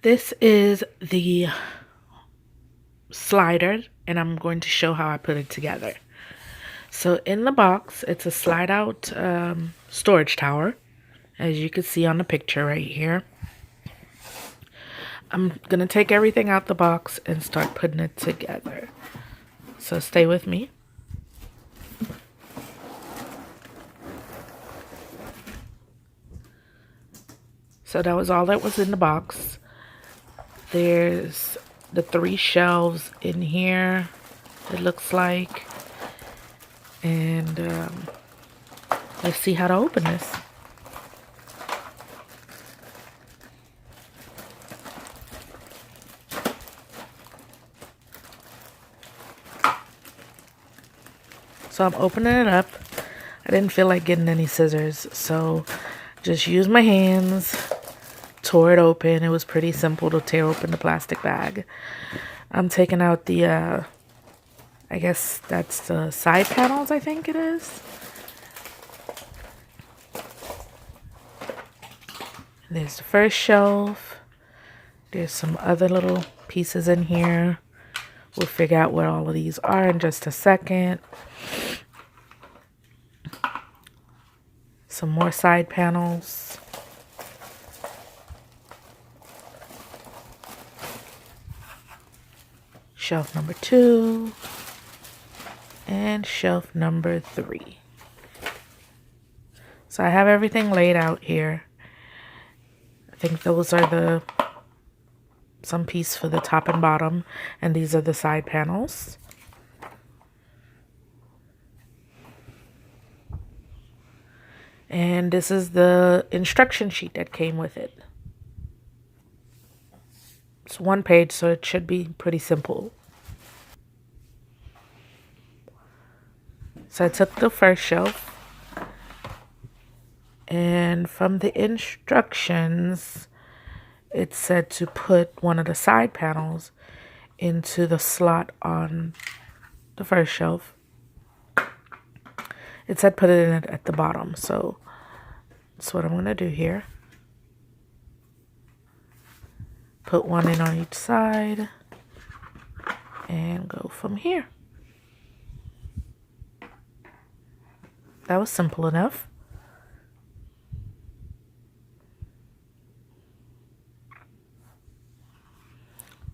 This is the slider, and I'm going to show how I put it together. So in the box, it's a slide out storage tower, as you can see on the picture right here. I'm going to take everything out the box and start putting it together. So stay with me. So that was all that was in the box. There's the 3 shelves in here, it looks like. And let's see how to open this. So I'm opening it up. I didn't feel like getting any scissors, so just used my hands, tore it open. It was pretty simple to tear open the plastic bag. I'm taking out the, I guess that's the side panels, I think it is. There's the first shelf. There's some other little pieces in here. We'll figure out what all of these are in just a second. Some more side panels. Shelf number 2. And shelf number 3. So I have everything laid out here. I think those are some piece for the top and bottom, and these are the side panels. And this is the instruction sheet that came with it. It's 1 page, so it should be pretty simple. So I took the first shelf, and from the instructions, it said to put one of the side panels into the slot on the first shelf. It said put it in at the bottom, so that's what I'm going to do here. Put one in on each side and go from here. That was simple enough.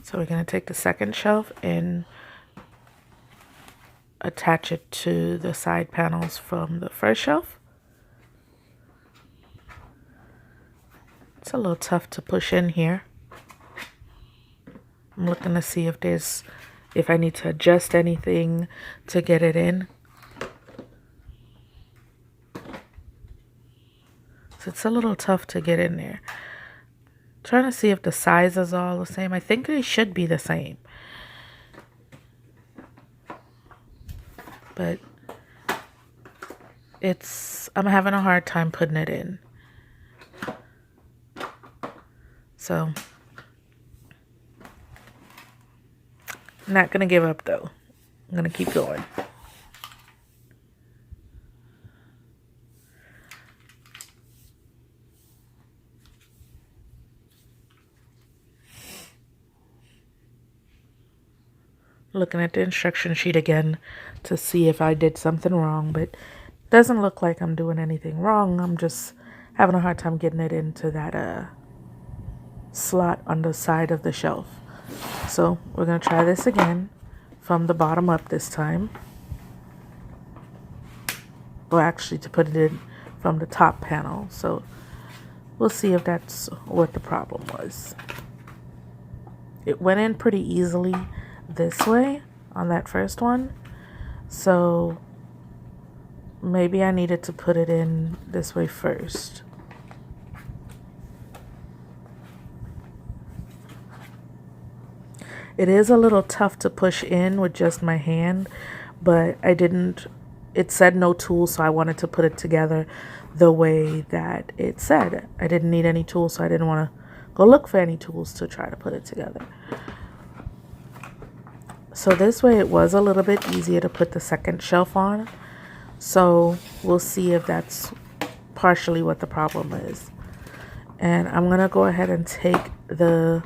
So we're going to take the second shelf and attach it to the side panels from the first shelf. It's a little tough to push in here. I'm looking to see if I need to adjust anything to get it in. So it's a little tough to get in there. Trying to see if the size is all the same. I think they should be the same. But I'm having a hard time putting it in. So I'm not going to give up though. I'm going to keep going. Looking at the instruction sheet again to see if I did something wrong, but it doesn't look like I'm doing anything wrong. I'm just having a hard time getting it into that slot on the side of the shelf. So we're going to try this again from the bottom up this time. Or actually to put it in from the top panel. So we'll see if that's what the problem was. It went in pretty easily this way on that first one. So maybe I needed to put it in this way first. It is a little tough to push in with just my hand, but it said no tools, so I wanted to put it together the way that it said. I didn't need any tools, so I didn't want to go look for any tools to try to put it together. So this way it was a little bit easier to put the second shelf on. So we'll see if that's partially what the problem is. And I'm going to go ahead and take the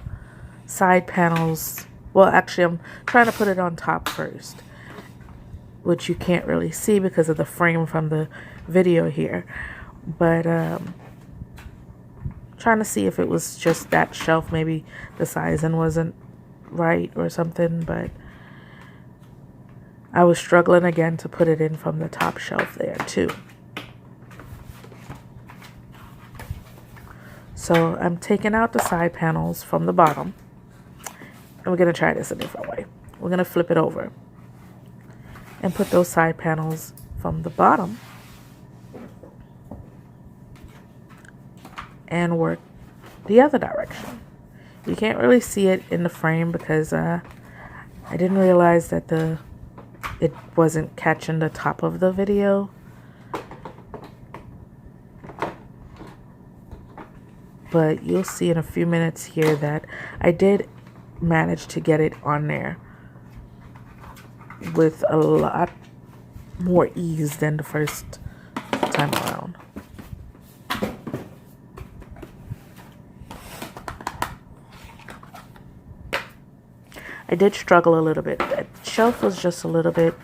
side panels. Well, actually, I'm trying to put it on top first, which you can't really see because of the frame from the video here. But trying to see if it was just that shelf. Maybe the sizing wasn't right or something, but I was struggling again to put it in from the top shelf there too. So I'm taking out the side panels from the bottom, and we're going to try this a different way. We're going to flip it over and put those side panels from the bottom and work the other direction. You can't really see it in the frame because I didn't realize that it wasn't catching the top of the video. But you'll see in a few minutes here that I did manage to get it on there with a lot more ease than the first time around. I did struggle a little bit. That shelf was just a little bit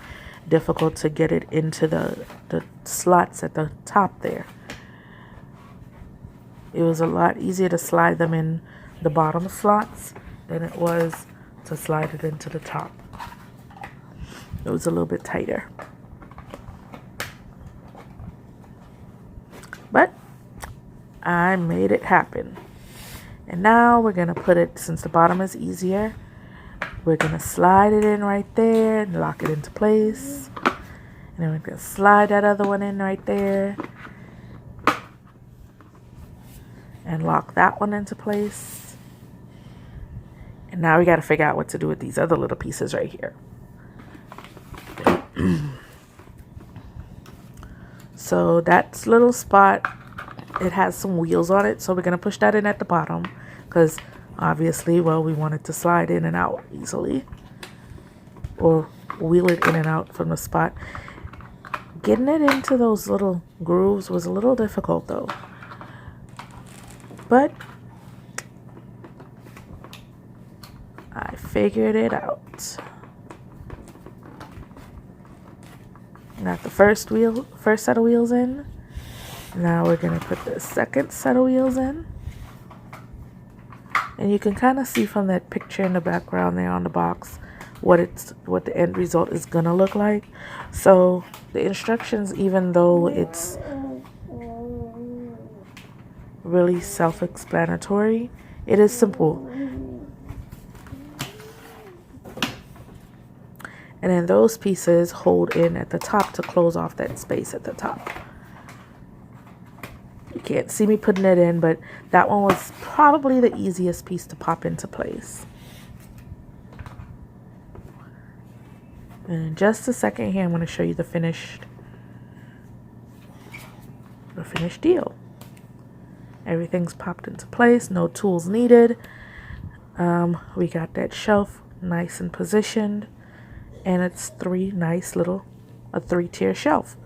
difficult to get it into the slots at the top there. It was a lot easier to slide them in the bottom slots than it was to slide it into the top. It was a little bit tighter. But I made it happen. And now we're going to put it, since the bottom is easier, we're going to slide it in right there and lock it into place. And then we're going to slide that other one in right there and lock that one into place. And now we got to figure out what to do with these other little pieces right here. So that little spot, it has some wheels on it, so we're going to push that in at the bottom because obviously, well, we want it to slide in and out easily or wheel it in and out from the spot. Getting it into those little grooves was a little difficult though, but I figured it out. Got the first set of wheels in. Now we're going to put the second set of wheels in. And you can kind of see from that picture in the background there on the box what the end result is going to look like. So the instructions, even though it's really self-explanatory, it is simple. And then those pieces hold in at the top to close off that space at the top. You can't see me putting it in, but that one was probably the easiest piece to pop into place. And in just a second here, I'm going to show you the finished deal. Everything's popped into place, no tools needed. We got that shelf nice and positioned. And it's a 3-tier shelf.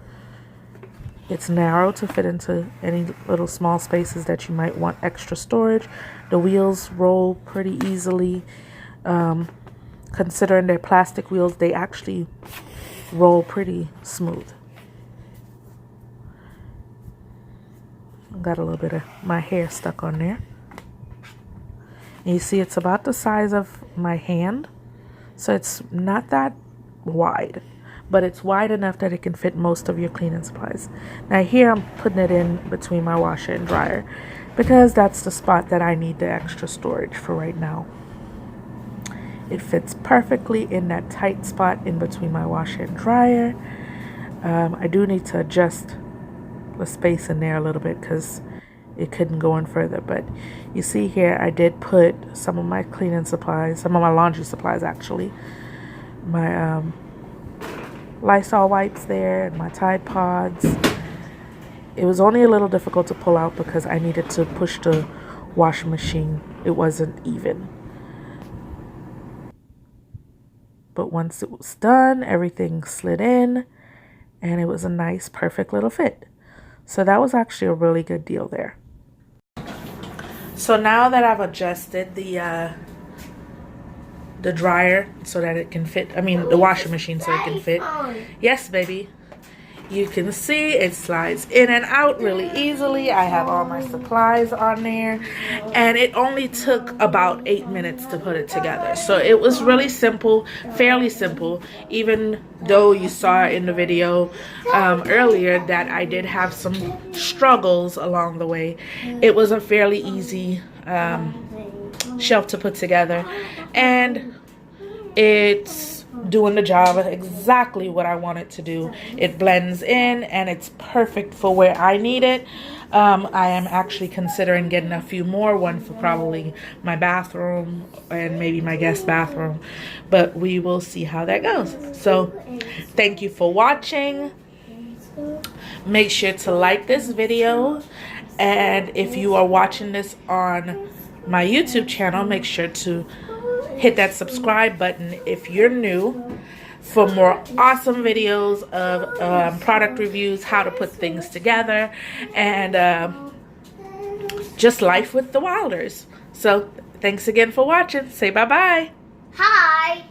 It's narrow to fit into any little small spaces that you might want extra storage. The wheels roll pretty easily. Considering they're plastic wheels, they actually roll pretty smooth. Got a little bit of my hair stuck on there. And you see it's about the size of my hand. So it's not that wide, but it's wide enough that it can fit most of your cleaning supplies. Now here I'm putting it in between my washer and dryer because that's the spot that I need the extra storage for right now. It fits perfectly in that tight spot in between my washer and dryer. I do need to adjust the space in there a little bit because it couldn't go in further, but you see here I did put some of my cleaning supplies, some of my laundry supplies actually, my Lysol wipes there and my Tide Pods. It was only a little difficult to pull out because I needed to push the washing machine. It wasn't even. But once it was done, everything slid in and it was a nice, perfect little fit. So that was actually a really good deal there. So now that I've adjusted the the dryer so that it can fit. I mean, the washing machine so it can fit. Yes, baby. You can see it slides in and out really easily. I have all my supplies on there, and it only took about 8 minutes to put it together. So it was really simple, fairly simple, even though you saw in the video earlier that I did have some struggles along the way. It was a fairly easy shelf to put together, and it's doing the job exactly what I want it to do. It blends in and it's perfect for where I need it. I am actually considering getting a few more, one for probably my bathroom and maybe my guest bathroom, but we will see how that goes. So thank you for watching. Make sure to like this video, and if you are watching this on my YouTube channel, make sure to hit that subscribe button if you're new for more awesome videos of product reviews, how to put things together, and just life with the Wilders. So thanks again for watching. Say bye-bye. Hi.